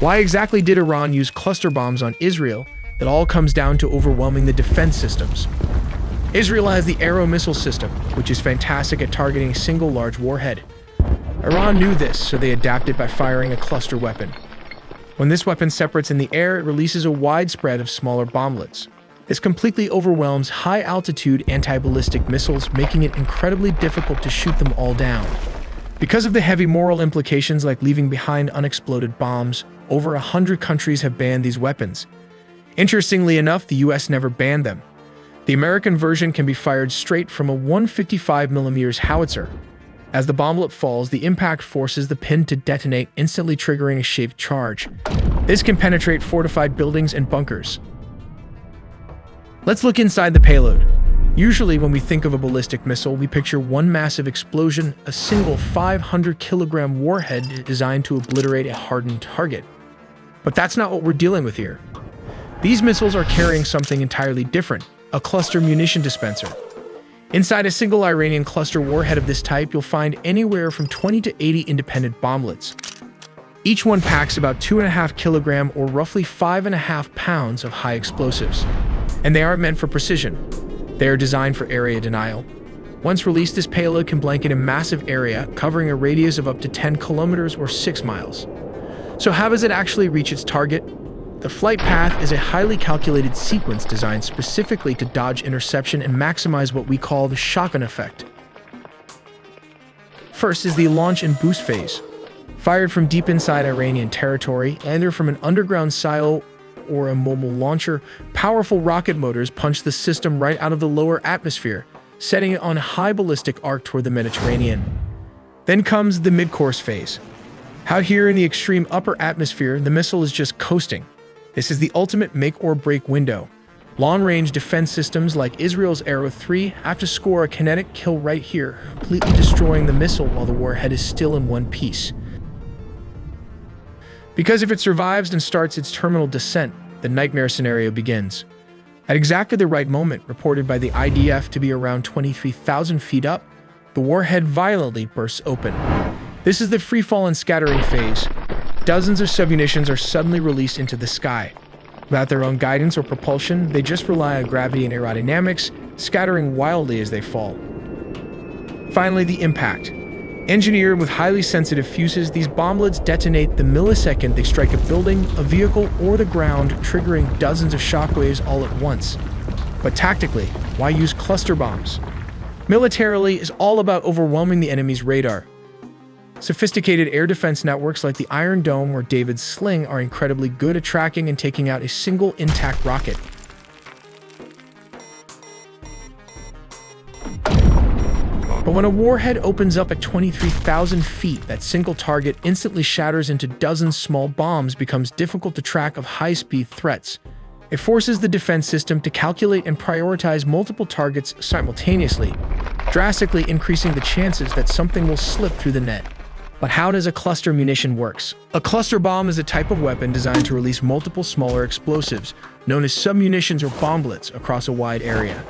Why exactly did Iran use cluster bombs on Israel? It all comes down to overwhelming the defense systems. Israel has the Arrow missile system, which is fantastic at targeting a single large warhead. Iran knew this, so they adapted by firing a cluster weapon. When this weapon separates in the air, it releases a wide spread of smaller bomblets. This completely overwhelms high-altitude anti-ballistic missiles, making it incredibly difficult to shoot them all down. Because of the heavy moral implications like leaving behind unexploded bombs, over 100 countries have banned these weapons. Interestingly enough, the US never banned them. The American version can be fired straight from a 155mm howitzer. As the bomblet falls, the impact forces the pin to detonate, instantly triggering a shaped charge. This can penetrate fortified buildings and bunkers. Let's look inside the payload. Usually, when we think of a ballistic missile, we picture one massive explosion, a single 500-kilogram warhead designed to obliterate a hardened target. But that's not what we're dealing with here. These missiles are carrying something entirely different, a cluster munition dispenser. Inside a single Iranian cluster warhead of this type, you'll find anywhere from 20 to 80 independent bomblets. Each one packs about 2.5 kilograms or roughly 5.5 pounds of high explosives. And they aren't meant for precision. They are designed for area denial. Once released, this payload can blanket a massive area, covering a radius of up to 10 kilometers or 6 miles. So how does it actually reach its target? The flight path is a highly calculated sequence designed specifically to dodge interception and maximize what we call the shotgun effect. First is the launch and boost phase. Fired from deep inside Iranian territory, either from an underground silo or a mobile launcher, powerful rocket motors punch the system right out of the lower atmosphere, setting it on a high ballistic arc toward the Mediterranean. Then comes the mid-course phase. Out here in the extreme upper atmosphere, the missile is just coasting. This is the ultimate make-or-break window. Long-range defense systems like Israel's Arrow 3 have to score a kinetic kill right here, completely destroying the missile while the warhead is still in one piece. Because if it survives and starts its terminal descent, the nightmare scenario begins. At exactly the right moment, reported by the IDF to be around 23,000 feet up, the warhead violently bursts open. This is the freefall and scattering phase. Dozens of submunitions are suddenly released into the sky. Without their own guidance or propulsion, they just rely on gravity and aerodynamics, scattering wildly as they fall. Finally, the impact. Engineered with highly sensitive fuses, these bomblets detonate the millisecond they strike a building, a vehicle, or the ground, triggering dozens of shockwaves all at once. But tactically, why use cluster bombs? Militarily is all about overwhelming the enemy's radar. Sophisticated air defense networks like the Iron Dome or David's Sling are incredibly good at tracking and taking out a single intact rocket. But when a warhead opens up at 23,000 feet, that single target instantly shatters into dozens small bombs, becomes difficult to track of high-speed threats. It forces the defense system to calculate and prioritize multiple targets simultaneously, drastically increasing the chances that something will slip through the net. But how does a cluster munition works? A cluster bomb is a type of weapon designed to release multiple smaller explosives, known as submunitions or bomblets, across a wide area.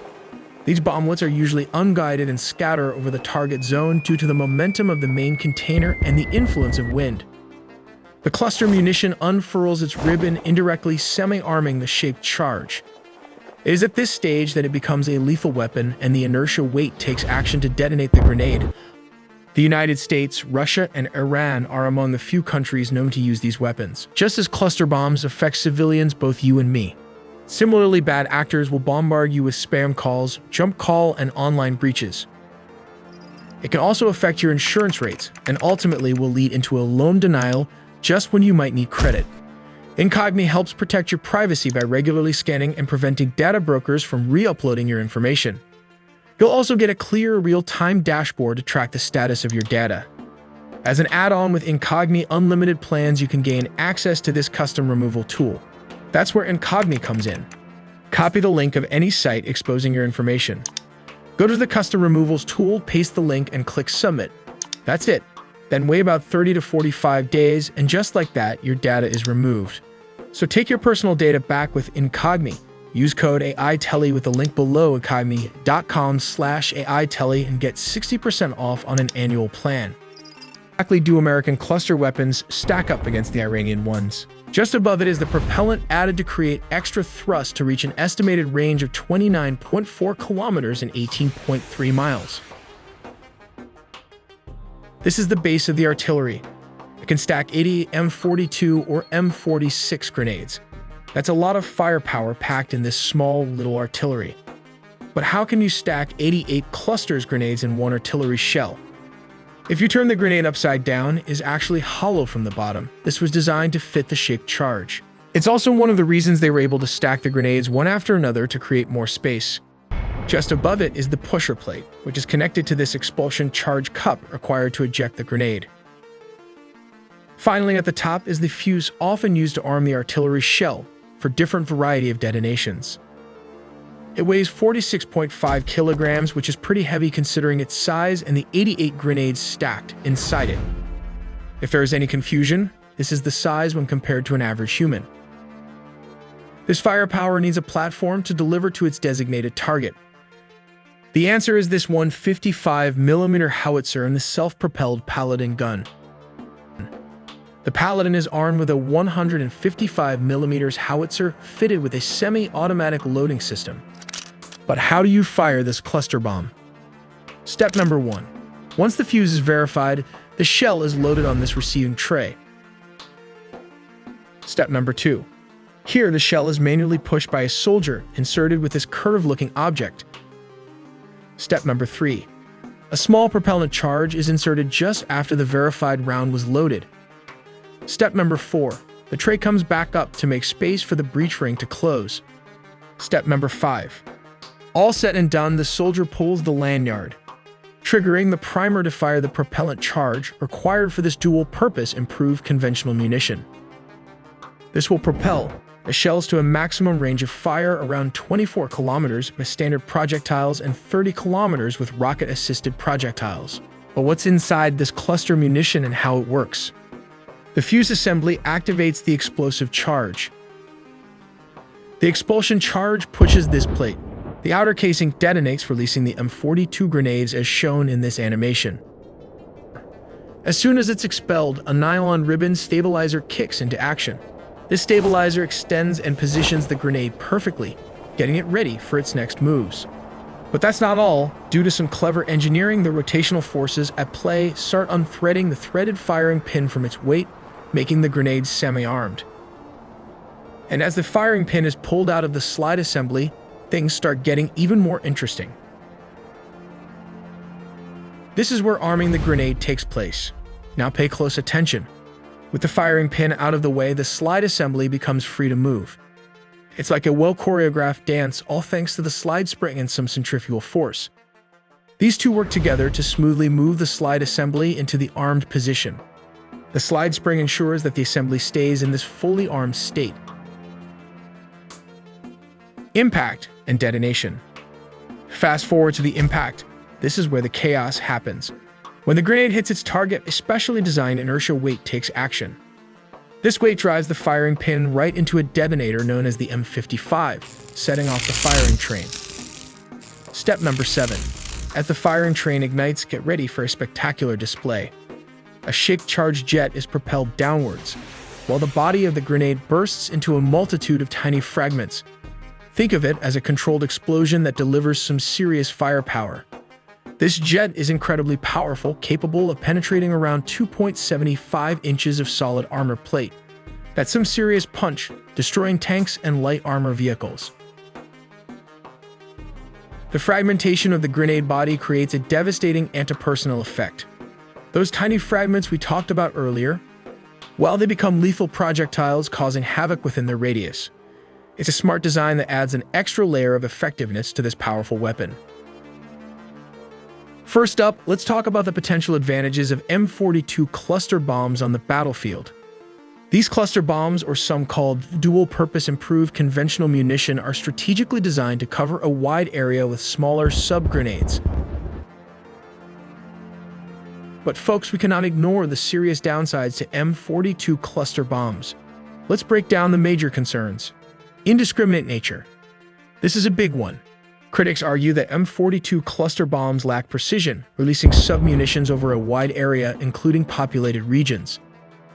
These bomblets are usually unguided and scatter over the target zone due to the momentum of the main container and the influence of wind. The cluster munition unfurls its ribbon, indirectly semi-arming the shaped charge. It is at this stage that it becomes a lethal weapon, and the inertia weight takes action to detonate the grenade. The United States, Russia, and Iran are among the few countries known to use these weapons, just as cluster bombs affect civilians, both you and me. Similarly, bad actors will bombard you with spam calls, jump call, and online breaches. It can also affect your insurance rates, and ultimately will lead into a loan denial just when you might need credit. Incogni helps protect your privacy by regularly scanning and preventing data brokers from re-uploading your information. You'll also get a clear, real-time dashboard to track the status of your data. As an add-on with Incogni Unlimited plans, you can gain access to this custom removal tool. That's where Incogni comes in. Copy the link of any site exposing your information. Go to the custom removals tool, paste the link, and click submit. That's it. Then wait about 30 to 45 days, and just like that, your data is removed. So take your personal data back with Incogni. Use code AITELLY with the link below, incogni.com/AITELLY, and get 60% off on an annual plan. Exactly do American cluster weapons stack up against the Iranian ones? Just above it is the propellant added to create extra thrust to reach an estimated range of 29.4 kilometers and 18.3 miles. This is the base of the artillery. It can stack 80 M42 or M46 grenades. That's a lot of firepower packed in this small little artillery. But how can you stack 88 clusters grenades in one artillery shell? If you turn the grenade upside down, it is actually hollow from the bottom. This was designed to fit the shaped charge. It's also one of the reasons they were able to stack the grenades one after another to create more space. Just above it is the pusher plate, which is connected to this expulsion charge cup required to eject the grenade. Finally, at the top is the fuse often used to arm the artillery shell for different variety of detonations. It weighs 46.5 kilograms, which is pretty heavy considering its size and the 88 grenades stacked inside it. If there is any confusion, this is the size when compared to an average human. This firepower needs a platform to deliver to its designated target. The answer is this 155mm howitzer and the self-propelled Paladin gun. The Paladin is armed with a 155mm howitzer fitted with a semi-automatic loading system. But how do you fire this cluster bomb? Step number 1. Once the fuse is verified, the shell is loaded on this receiving tray. Step number 2. Here, the shell is manually pushed by a soldier inserted with this curved-looking object. Step number 3. A small propellant charge is inserted just after the verified round was loaded. Step number 4. The tray comes back up to make space for the breech ring to close. Step number 5. All said and done, the soldier pulls the lanyard, triggering the primer to fire the propellant charge required for this dual-purpose improved conventional munition. This will propel the shells to a maximum range of fire around 24 kilometers with standard projectiles and 30 kilometers with rocket-assisted projectiles. But what's inside this cluster munition and how it works? The fuse assembly activates the explosive charge. The expulsion charge pushes this plate. The outer casing detonates, releasing the M42 grenades as shown in this animation. As soon as it's expelled, a nylon ribbon stabilizer kicks into action. This stabilizer extends and positions the grenade perfectly, getting it ready for its next moves. But that's not all. Due to some clever engineering, the rotational forces at play start unthreading the threaded firing pin from its weight, making the grenade semi-armed. And as the firing pin is pulled out of the slide assembly, things start getting even more interesting. This is where arming the grenade takes place. Now pay close attention. With the firing pin out of the way, the slide assembly becomes free to move. It's like a well-choreographed dance, all thanks to the slide spring and some centrifugal force. These two work together to smoothly move the slide assembly into the armed position. The slide spring ensures that the assembly stays in this fully armed state. Impact and detonation. Fast forward to the impact. This is where the chaos happens. When the grenade hits its target, a specially designed inertia weight takes action. This weight drives the firing pin right into a detonator known as the M55, setting off the firing train. Step number 7. As the firing train ignites, get ready for a spectacular display. A shaped-charged jet is propelled downwards, while the body of the grenade bursts into a multitude of tiny fragments. Think of it as a controlled explosion that delivers some serious firepower. This jet is incredibly powerful, capable of penetrating around 2.75 inches of solid armor plate. That's some serious punch, destroying tanks and light armor vehicles. The fragmentation of the grenade body creates a devastating anti-personnel effect. Those tiny fragments we talked about earlier, well, they become lethal projectiles, causing havoc within their radius. It's a smart design that adds an extra layer of effectiveness to this powerful weapon. First up, let's talk about the potential advantages of M42 cluster bombs on the battlefield. These cluster bombs, or some called dual-purpose improved conventional munition, are strategically designed to cover a wide area with smaller sub-grenades. But folks, we cannot ignore the serious downsides to M42 cluster bombs. Let's break down the major concerns. Indiscriminate nature. This is a big one. Critics argue that M42 cluster bombs lack precision, releasing submunitions over a wide area, including populated regions.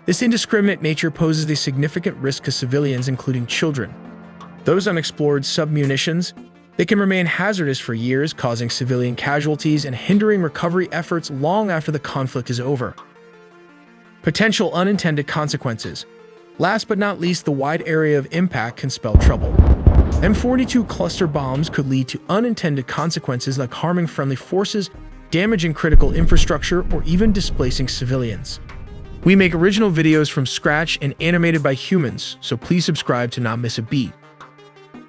This indiscriminate nature poses a significant risk to civilians, including children. Those unexplored submunitions, they can remain hazardous for years, causing civilian casualties and hindering recovery efforts long after the conflict is over. Potential unintended consequences. Last but not least, the wide area of impact can spell trouble. M42 cluster bombs could lead to unintended consequences like harming friendly forces, damaging critical infrastructure, or even displacing civilians. We make original videos from scratch and animated by humans, so please subscribe to not miss a beat.